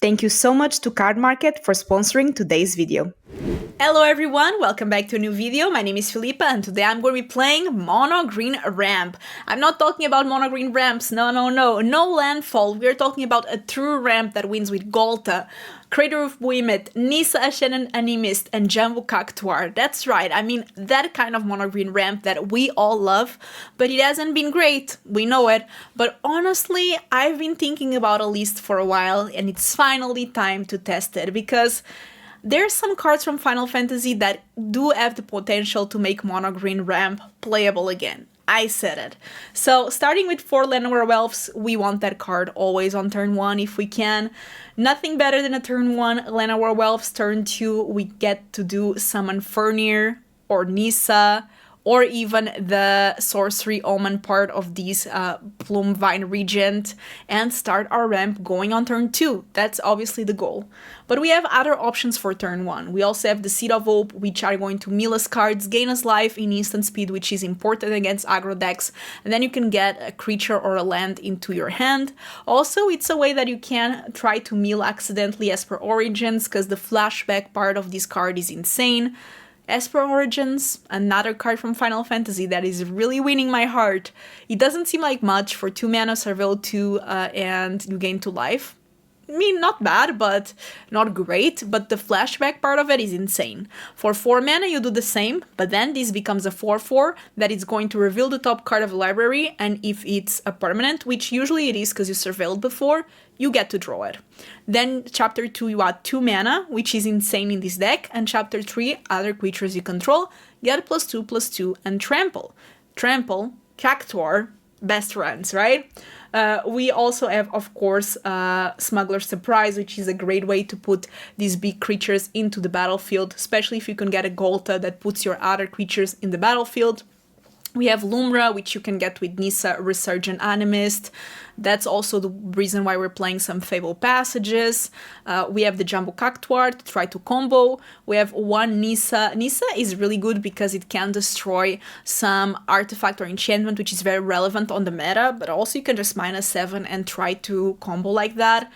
Thank you so much to Card Market for sponsoring today's video. Hello everyone, welcome back to a new video. My name is Filipa and today I'm going to be playing Mono Green Ramp. I'm not talking about Mono Green Ramps, no landfall. We're talking about a true ramp that wins with Golta, Craterhoof Behemoth, Nissa, Animist, and Jumbo Cactuar. That's right, I mean that kind of Mono Green Ramp that we all love, but it hasn't been great, we know it. But honestly, I've been thinking about a list for a while and it's finally time to test it because there's some cards from Final Fantasy that do have the potential to make Mono Green Ramp playable again. I said it. So starting with 4 Llanowar Elves, we want that card always on turn 1 if we can. Nothing better than a turn 1 Llanowar Elves. Turn 2 we get to do summon Fenrir or Nissa, or even the sorcery omen part of these Bloomvine Regent, and start our ramp going on turn 2. That's obviously the goal. But we have other options for turn 1. We also have the Seed of Hope, which are going to mill us cards, gain us life in instant speed, which is important against aggro decks, and then you can get a creature or a land into your hand. Also, it's a way that you can try to mill accidentally Esper Origins, because the flashback part of this card is insane. Esper Origins, another card from Final Fantasy that is really winning my heart. It doesn't seem like much for 2 mana, Surveil 2, and you gain 2 life. I mean, not bad, but not great, but the flashback part of it is insane. For 4 mana you do the same, but then this becomes a 4/4 that is going to reveal the top card of the library, and if it's a permanent, which usually it is because you surveilled before, you get to draw it. Then chapter 2 you add 2 mana, which is insane in this deck, and chapter 3, other creatures you control, get +2/+2 and trample. Trample, Cactuar, best runs, right? We also have, of course, Smuggler Surprise, which is a great way to put these big creatures into the battlefield, especially if you can get a Golta that puts your other creatures in the battlefield. We have Lumra, which you can get with Nissa, Resurgent, Animist. That's also the reason why we're playing some Fabled Passages. We have the Jumbo Cactuar to try to combo. We have one Nissa. Nissa is really good because it can destroy some artifact or enchantment, which is very relevant on the meta, but also you can just -7 and try to combo like that.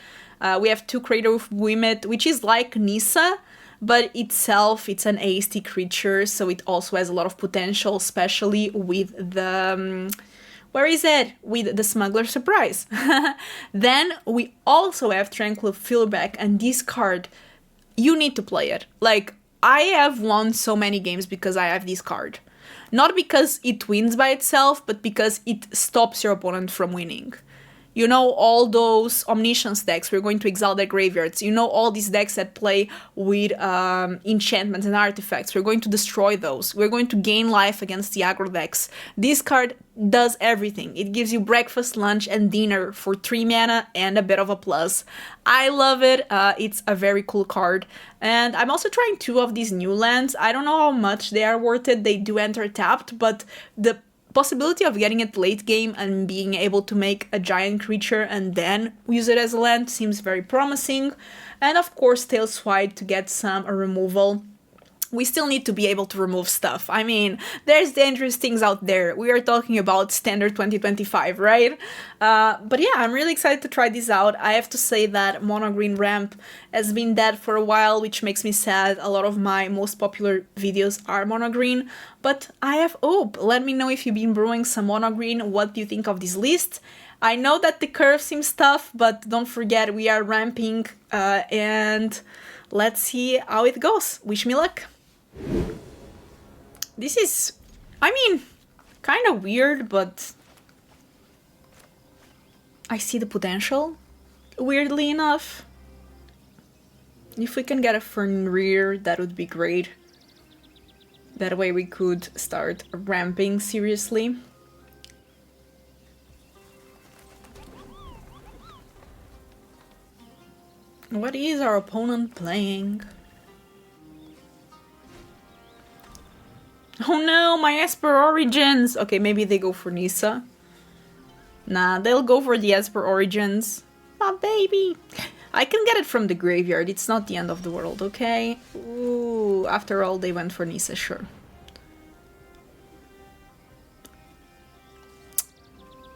We have 2 Craterhoof Behemoth, which is like Nissa, but itself, it's an AST creature, so it also has a lot of potential, especially with the... where is it? With the Smuggler Surprise. Then we also have Tranquil Frillback, and this card, you need to play it. Like, I have won so many games because I have this card. Not because it wins by itself, but because it stops your opponent from winning. You know, all those Omniscience decks, we're going to exile their graveyards. You know, all these decks that play with enchantments and artifacts, we're going to destroy those. We're going to gain life against the aggro decks. This card does everything. It gives you breakfast, lunch, and dinner for 3 mana and a bit of a plus. I love it. It's a very cool card. And I'm also trying 2 of these new lands. I don't know how much they are worth it. They do enter tapped, but the possibility of getting it late game and being able to make a giant creature and then use it as a land seems very promising. And of course Tails Wide to get some removal. We still need to be able to remove stuff. I mean, there's dangerous things out there. We are talking about standard 2025, right? But yeah, I'm really excited to try this out. I have to say that Mono Green Ramp has been dead for a while, which makes me sad. A lot of my most popular videos are Mono Green, but I have hope. Let me know if you've been brewing some Mono Green. What do you think of this list? I know that the curve seems tough, but don't forget we are ramping, and let's see how it goes. Wish me luck. This is, I mean, kind of weird, but I see the potential, weirdly enough. If we can get a Fenrir, that would be great. That way we could start ramping seriously. What is our opponent playing? Oh no, my Esper Origins! Okay, maybe they go for Nissa. Nah, they'll go for the Esper Origins. My baby! I can get it from the graveyard, it's not the end of the world, okay? Ooh, after all, they went for Nissa, sure.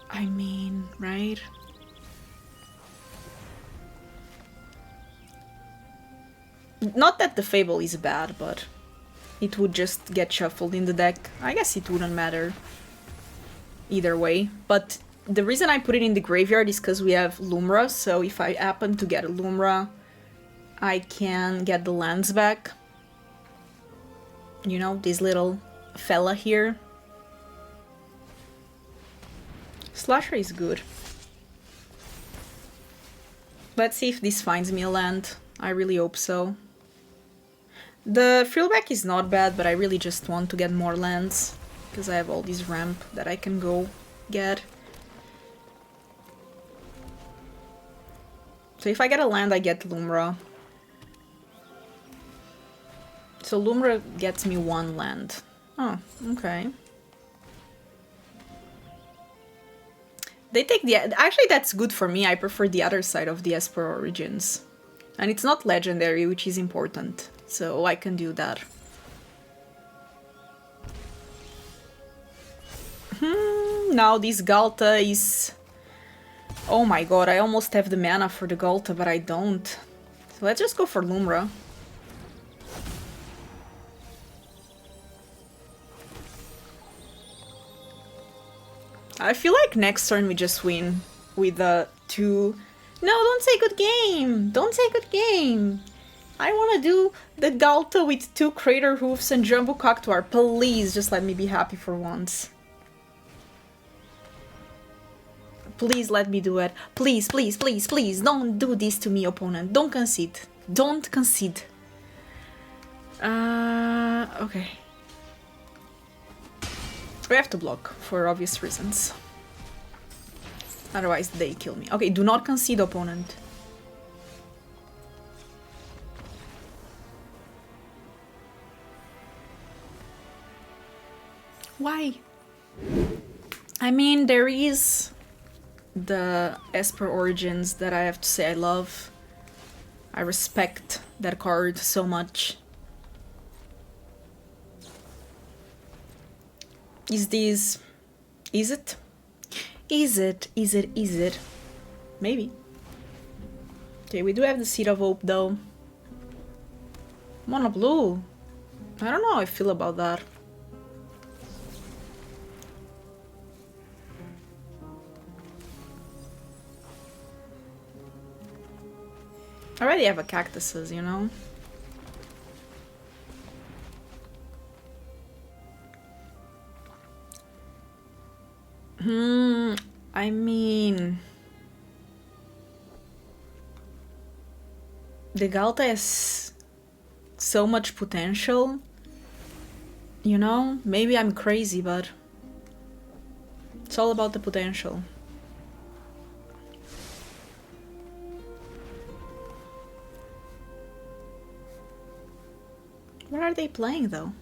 I mean, right? Not that the Fable is bad, but it would just get shuffled in the deck. I guess it wouldn't matter either way. But the reason I put it in the graveyard is because we have Lumra, so if I happen to get a Lumra, I can get the lands back. You know, this little fella here. Slasher is good. Let's see if this finds me a land. I really hope so. The Frillback is not bad, but I really just want to get more lands, because I have all this ramp that I can go get. So if I get a land, I get Lumra. So Lumra gets me one land. Oh, okay. They take the... Actually, that's good for me. I prefer the other side of the Esper Origins. And it's not legendary, which is important. So I can do that. Now this Galta is... Oh my god, I almost have the mana for the Galta, but I don't. So let's just go for Lumra. I feel like next turn we just win with the 2... No, don't say good game! Don't say good game! I wanna do the Galta with 2 Craterhoofs and Jumbo Cactuar. Please, just let me be happy for once. Please let me do it. Please, please, please, please, don't do this to me, opponent. Don't concede. Don't concede. Okay. We have to block, for obvious reasons. Otherwise they kill me. Okay, do not concede, opponent. Why? I mean, there is the Esper Origins that I have to say I love. I respect that card so much. Is this... Is it? Is it? Is it? Is it? Maybe. Okay, we do have the Seed of Hope though. Mono blue. I don't know how I feel about that. I already have a cactuses, you know? I mean... The Galta has so much potential, you know? Maybe I'm crazy, but it's all about the potential. What are they playing, though?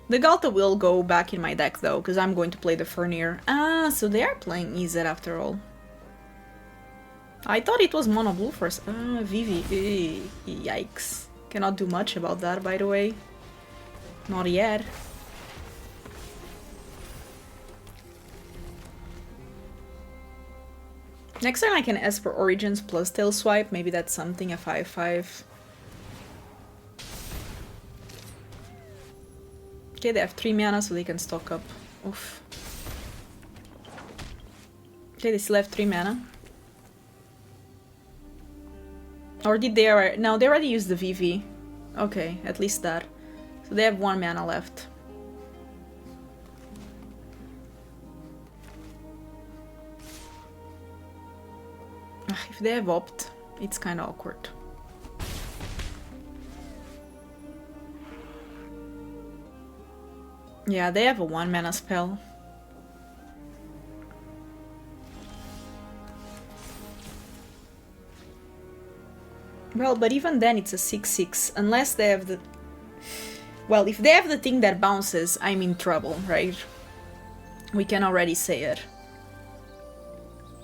The Galta will go back in my deck, though, because I'm going to play the Fenrir. Ah, so they are playing EZ after all. I thought it was mono blue first. Ah, Vivi. Yikes. Cannot do much about that, by the way. Not yet. Next time I can Esper Origins plus Tail Swipe. Maybe that's something, a 5/5. Okay, they have 3 mana, so they can stock up. Oof. Okay, they still have 3 mana. Or did they already... No, they already used the VV. Okay, at least that. So they have 1 mana left. Ugh, if they have Opt, it's kinda awkward. Yeah, they have a 1 mana spell. Well, but even then it's a 6/6, unless they have the... Well, if they have the thing that bounces, I'm in trouble, right? We can already say it.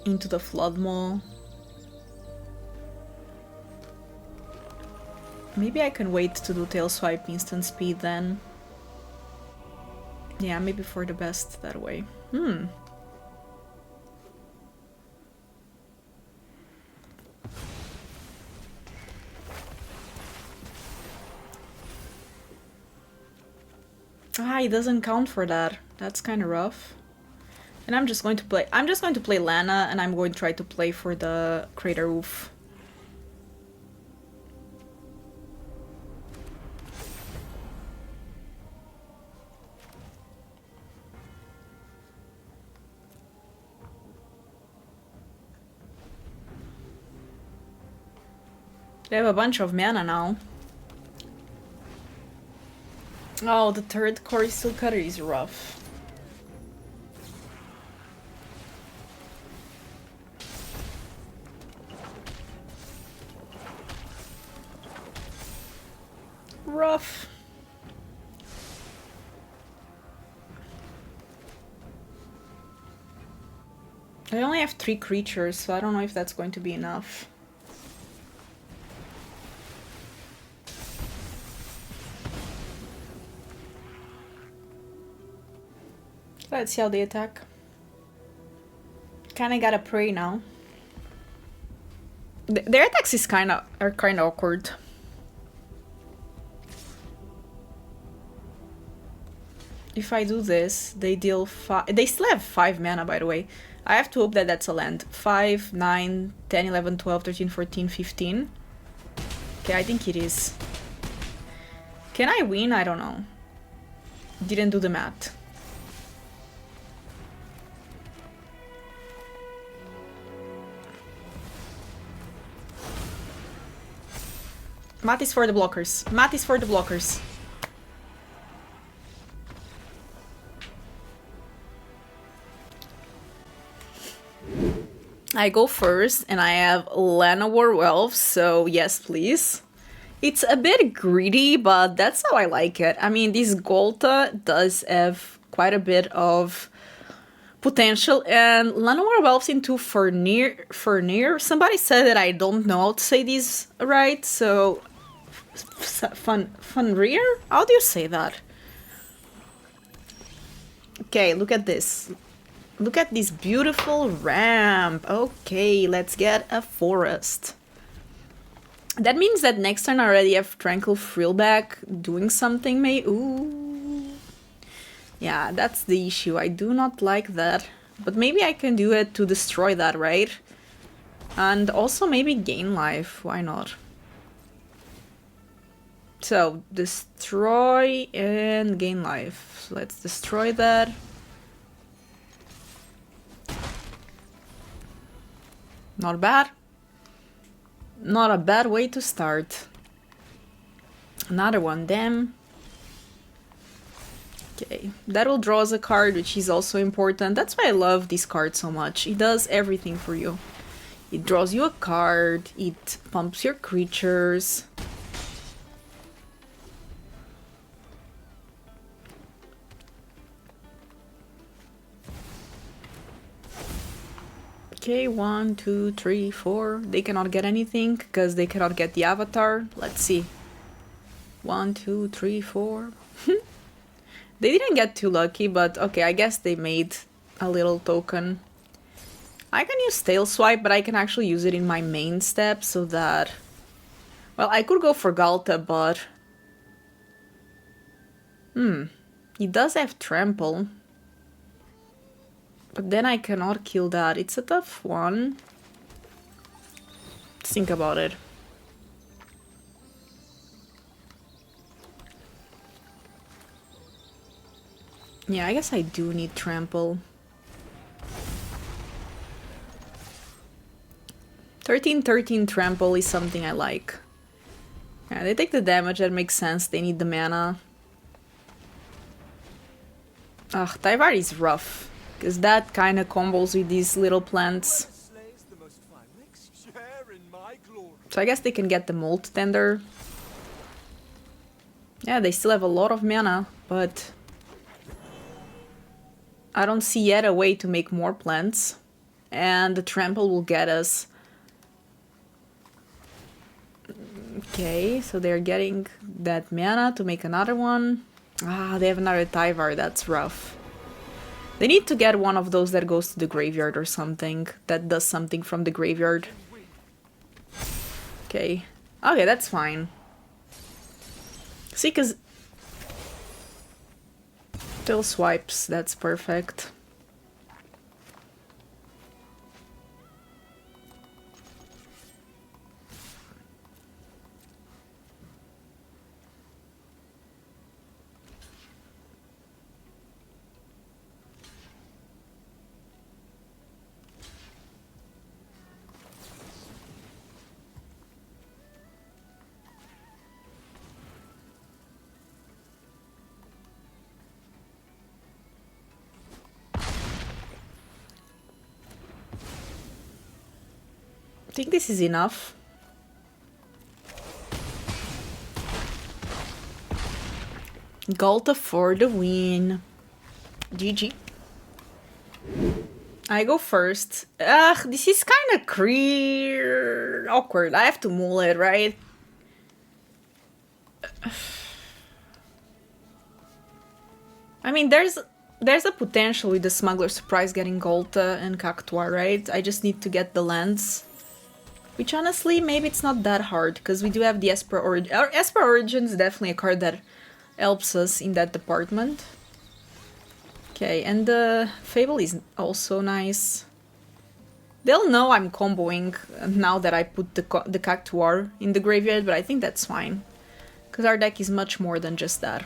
Into the Flood Maw. Maybe I can wait to do Tail Swipe instant speed then. Yeah, maybe for the best that way. Ah, it doesn't count for that. That's kind of rough. And I'm just going to play Lana, and I'm going to try to play for the Craterhoof. They have a bunch of mana now. Oh, the third core steel cutter is rough. Rough. I only have 3 creatures, so I don't know if that's going to be enough. Let's see how they attack. Kinda gotta pray now. Their attacks are kinda awkward. If I do this, they deal 5. They still have 5 mana, by the way. I have to hope that that's a land. 5, 9, 10, 11, 12, 13, 14, 15. Okay, I think it is. Can I win? I don't know. Didn't do the math. Math is for the blockers. Math is for the blockers. I go first, and I have Llanowar Elves, so yes, please. It's a bit greedy, but that's how I like it. I mean, this Golta does have quite a bit of potential, and Llanowar Elves into Fenrir. Somebody said that I don't know how to say this right, so Fenrir? How do you say that? Okay, look at this. Look at this beautiful ramp. Okay, let's get a forest. That means that next turn I already have Tranquil Frillback doing something, ooh. Yeah, that's the issue. I do not like that. But maybe I can do it to destroy that, right? And also maybe gain life. Why not? So, destroy and gain life. So let's destroy that. Not bad. Not a bad way to start. Another one, damn. Okay, that will draw us a card, which is also important. That's why I love this card so much. It does everything for you. It draws you a card, it pumps your creatures. Okay, 1, 2, 3, 4. They cannot get anything because they cannot get the avatar. Let's see. 1, 2, 3, 4. They didn't get too lucky, but okay, I guess they made a little token. I can use Tail Swipe, but I can actually use it in my main step so that... Well, I could go for Galta, but... He does have Trample. But then I cannot kill that. It's a tough one. Let's think about it. Yeah, I guess I do need Trample. 13-13 Trample is something I like. Yeah, they take the damage, that makes sense. They need the mana. Ugh, Tyvar is rough. Because that kind of combos with these little plants. So I guess they can get the Molt Tender. Yeah, they still have a lot of mana, but... I don't see yet a way to make more plants. And the Trample will get us. Okay, so they're getting that mana to make another one. Ah, they have another Tyvar, that's rough. They need to get one of those that goes to the graveyard or something. That does something from the graveyard. Okay. Okay, that's fine. See, because... Still swipes, that's perfect. I think this is enough. Galta for the win. GG. I go first. Ugh, this is kind of awkward. I have to mull it, right? I mean, there's a potential with the Smuggler Surprise getting Galta and Cactuar, right? I just need to get the lands. Which honestly, maybe it's not that hard, because we do have the Esper Origins. Esper Origins is definitely a card that helps us in that department. Okay, and the Fable is also nice. They'll know I'm comboing now that I put the Cactuar in the graveyard, but I think that's fine. Because our deck is much more than just that.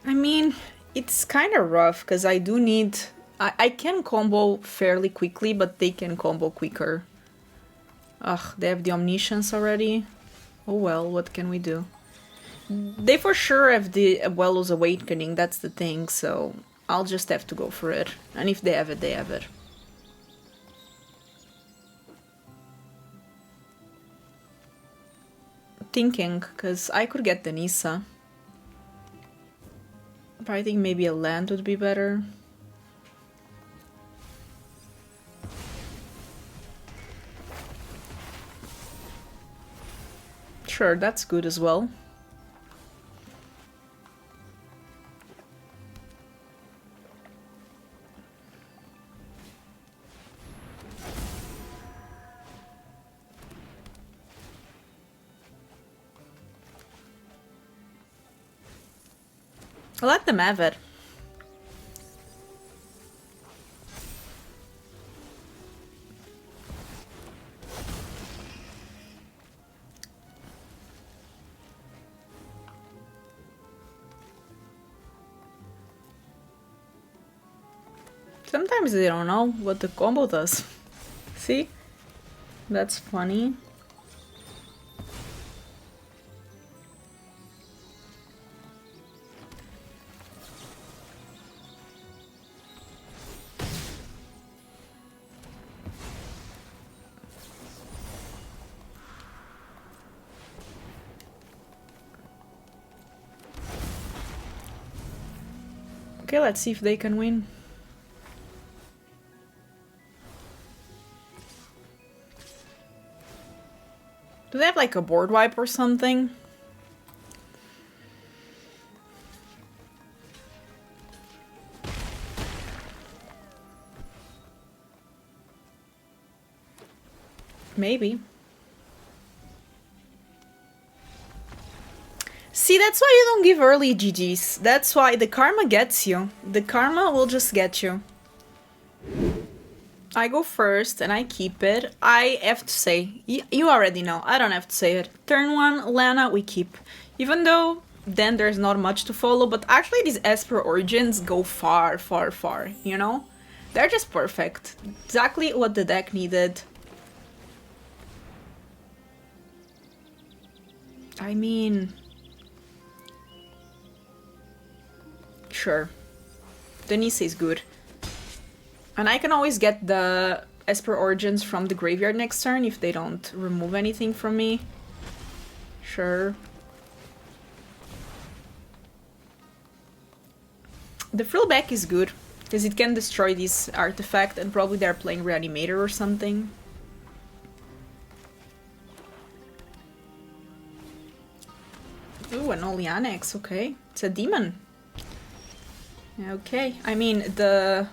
I mean, it's kind of rough, because I do need... I can combo fairly quickly, but they can combo quicker. Ugh, they have the Omniscience already. Oh well, what can we do? They for sure have the Bellow's Awakening, that's the thing, so I'll just have to go for it. And if they have it, they have it. Thinking, because I could get the Nissa. But I think maybe a land would be better. Sure, that's good as well. Let them have it. Sometimes they don't know what the combo does. See? That's funny. Okay, let's see if they can win. Do they have like a board wipe or something? Maybe. See, that's why you don't give early GGs. That's why the karma gets you. The karma will just get you. I go first and I keep it. I have to say, you already know, I don't have to say it. Turn 1, Lana, we keep. Even though then there's not much to follow, but actually these Esper Origins go far, far, far, you know? They're just perfect. Exactly what the deck needed. I mean... Sure. The Nissa is good. And I can always get the Esper Origins from the graveyard next turn if they don't remove anything from me. Sure. The Frillback is good, because it can destroy this artifact and probably they're playing Reanimator or something. Ooh, an Oleanex, okay. It's a demon. Okay, I mean, the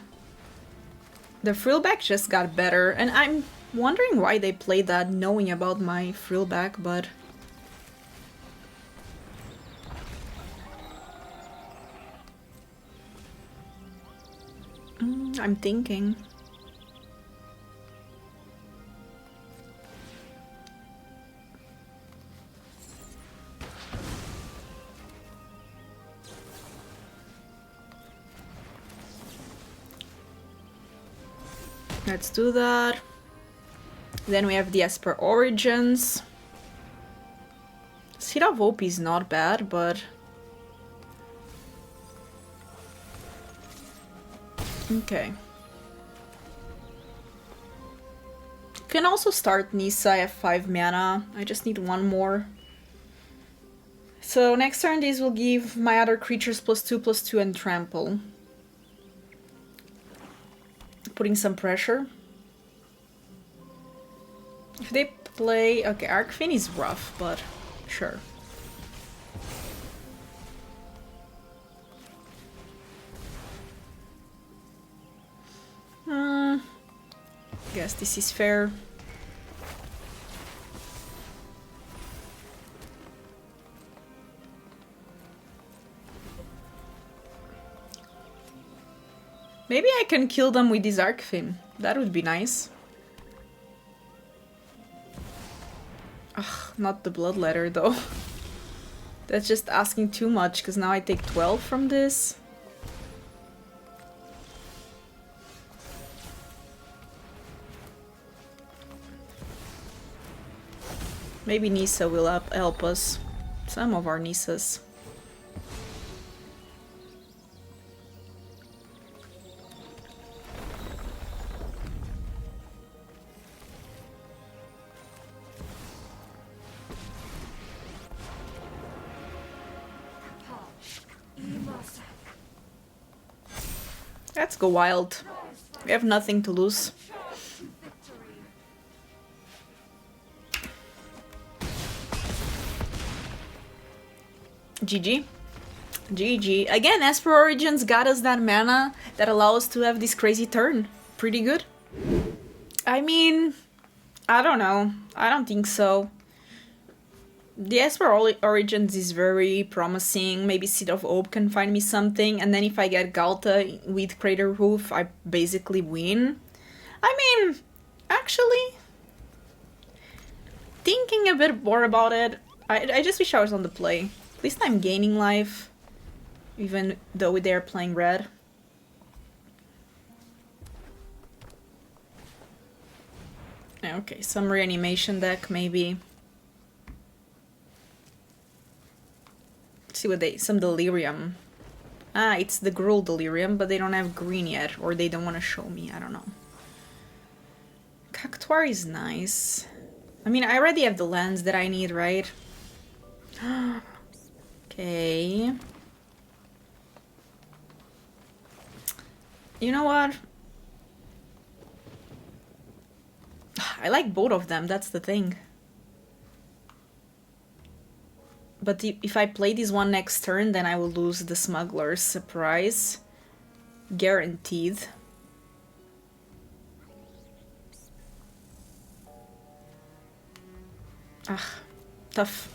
Frillback just got better, and I'm wondering why they played that knowing about my Frillback, but... I'm thinking. Let's do that. Then we have the Esper Origins. Seed of Hope is not bad, but... Okay. Can also start Nissa. I have 5 mana. I just need 1 more. So next turn these will give my other creatures +2/+2 and trample. Putting some pressure. If they play... Okay, Arcfin is rough, but sure. Guess this is fair. Maybe I can kill them with this Arcfin. That would be nice. Ugh, not the Bloodletter though. That's just asking too much, because now I take 12 from this. Maybe Nissa will help us. Some of our Nissas. Let's go wild. We have nothing to lose. GG. GG. Again, Esper Origins got us that mana that allows us to have this crazy turn. Pretty good. I mean, I don't know. I don't think so. The Esper Origins is very promising. Maybe Seed of Hope can find me something. And then if I get Galta with Craterhoof, I basically win. I mean, actually, thinking a bit more about it, I just wish I was on the play. At least I'm gaining life, even though they're playing red. Okay, some reanimation deck, maybe. Let's see what some delirium. Ah, it's the Gruul delirium, but they don't have green yet, or they don't want to show me, I don't know. Cactuar is nice. I mean, I already have the lands that I need, right? Okay. You know what? I like both of them, that's the thing. But if I play this one next turn, then I will lose the Smuggler. Surprise. Guaranteed. Ah, tough.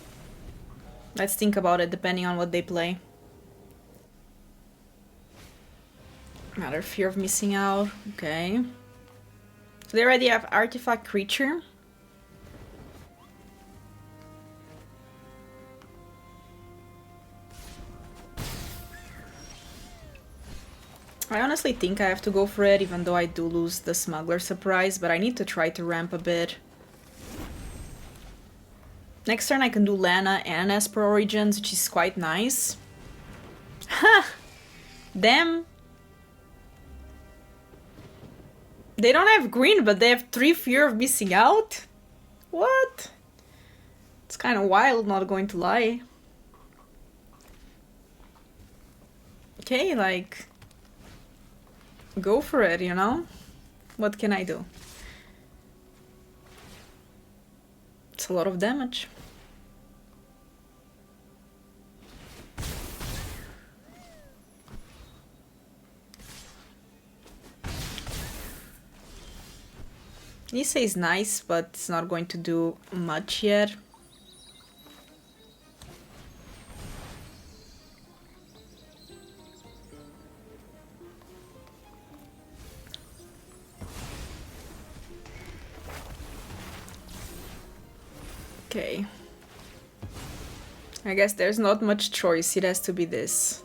Let's think about it, depending on what they play. Another fear of missing out. Okay. So they already have Artifact Creature. I honestly think I have to go for it, even though I do lose the Smuggler surprise, but I need to try to ramp a bit. Next turn I can do Lana and Esper Origins, which is quite nice. Ha! Damn! They don't have green, but they have 3 fear of missing out? What? It's kind of wild, not going to lie. Okay, like... go for it, you know? What can I do? It's a lot of damage. Nissa is nice, but it's not going to do much yet. Okay. I guess there's not much choice, it has to be this.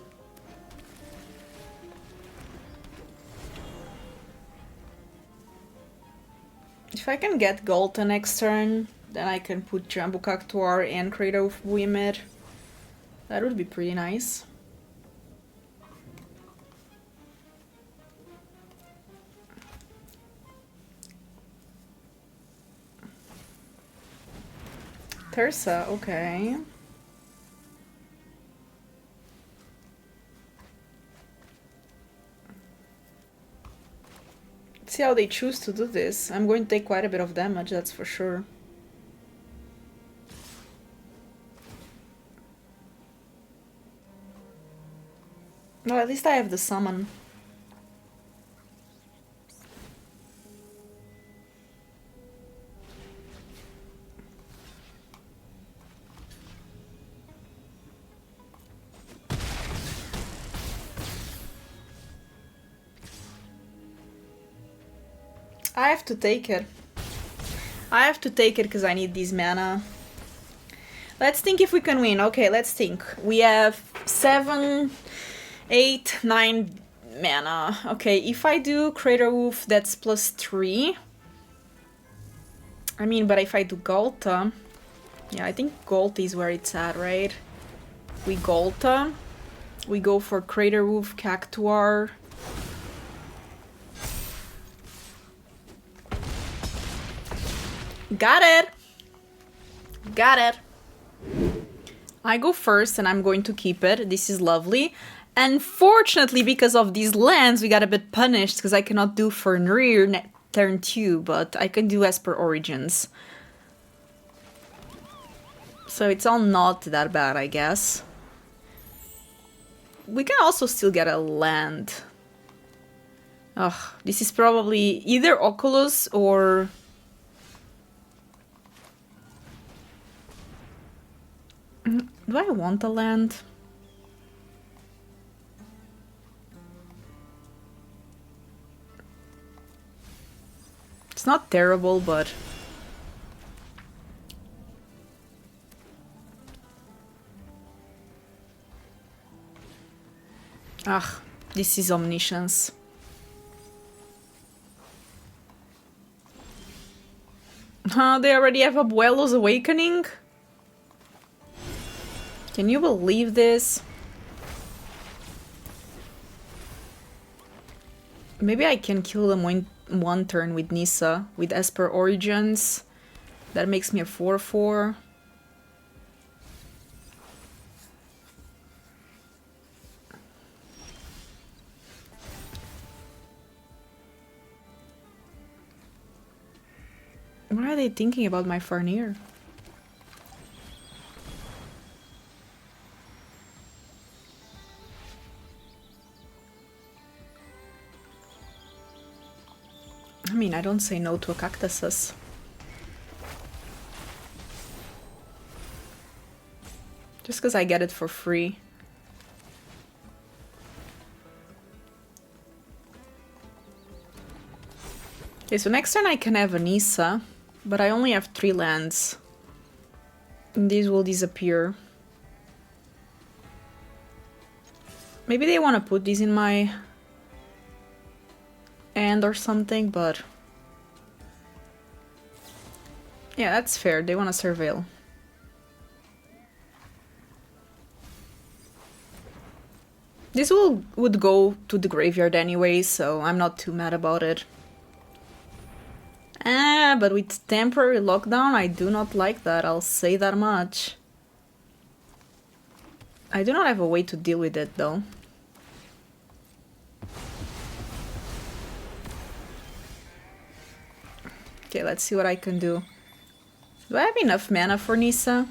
If I can get Golta next turn, then I can put Jumbo Cactuar and Craterhoof Behemoth. That would be pretty nice. Tersa, okay. See how they choose to do this. I'm going to take quite a bit of damage, that's for sure. Well, at least I have the summon. I have to take it. I have to take it because I need these mana. Let's think if we can win. Okay, let's think. We have 7, 8, 9 mana. Okay, if I do Craterhoof, that's +3. I mean, but if I do Golta... Yeah, I think Golta is where it's at, right? We Golta. We go for Craterhoof, Cactuar... Got it! Got it! I go first and I'm going to keep it. This is lovely. Unfortunately, because of these lands, we got a bit punished because I cannot do Fenrir turn 2, but I can do Esper Origins. So it's all not that bad, I guess. We can also still get a land. Ugh, this is probably either Oculus or... Do I want a land? It's not terrible, but... Ah, this is Omniscience. They already have Abuelo's Awakening? Can you believe this? Maybe I can kill them one turn with Nissa, with Esper Origins. That makes me a 4/4. What are they thinking about my Fenrir? I mean, I don't say no to a cactuses. Just because I get it for free. Okay, so next turn I can have a Nissa, but I only have 3 lands. And these will disappear. Maybe they want to put these in my hand or something, but... Yeah, that's fair. They want to surveil. This would go to the graveyard anyway, so I'm not too mad about it. But with temporary lockdown, I do not like that, I'll say that much. I do not have a way to deal with it, though. Okay, let's see what I can do. Do I have enough mana for Nissa?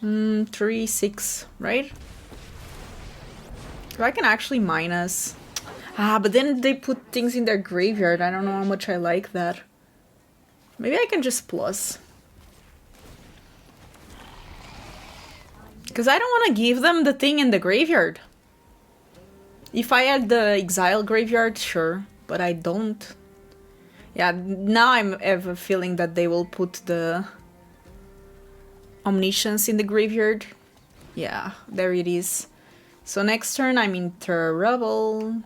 Hmm, 3, 6, right? If I can actually minus. Ah, but then they put things in their graveyard. I don't know how much I like that. Maybe I can just plus. Because I don't want to give them the thing in the graveyard. If I had the exile graveyard, sure. But I don't. Yeah, now I have a feeling that they will put the Omniscience in the graveyard. Yeah, there it is. So next turn I'm in trouble.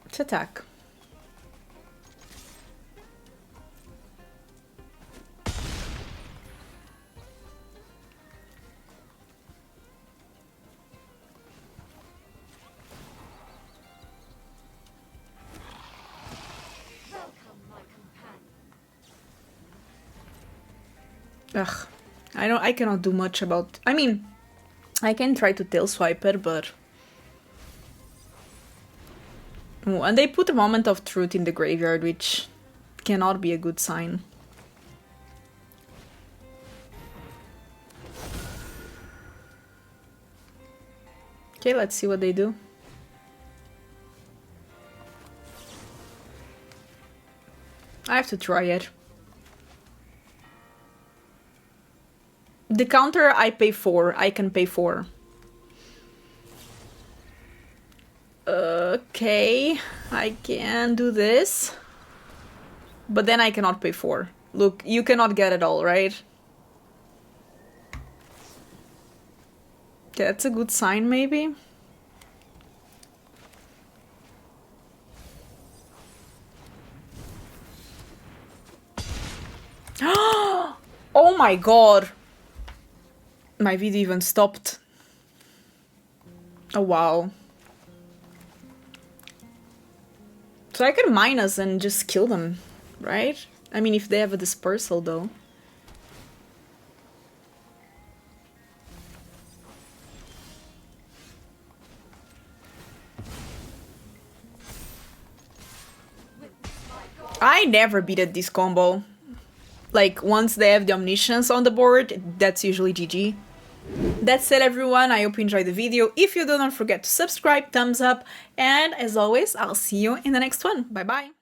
Let's attack. Ugh, I cannot do much about. I mean, I can try to tail swipe it, but. Oh, and they put a Moment of Truth in the graveyard, which cannot be a good sign. Okay, let's see what they do. I have to try it. The counter I pay 4. I can pay 4. Okay, I can do this. But then I cannot pay 4. Look, you cannot get it all, right? Okay, that's a good sign, maybe? Oh my god! My video even stopped. Oh wow. So I can minus and just kill them, right? I mean, if they have a dispersal though. I never beat this combo. Like, once they have the Omniscience on the board, that's usually GG. That's it, everyone. I hope you enjoyed the video. If you do, don't forget to subscribe, thumbs up, and as always, I'll see you in the next one. Bye bye!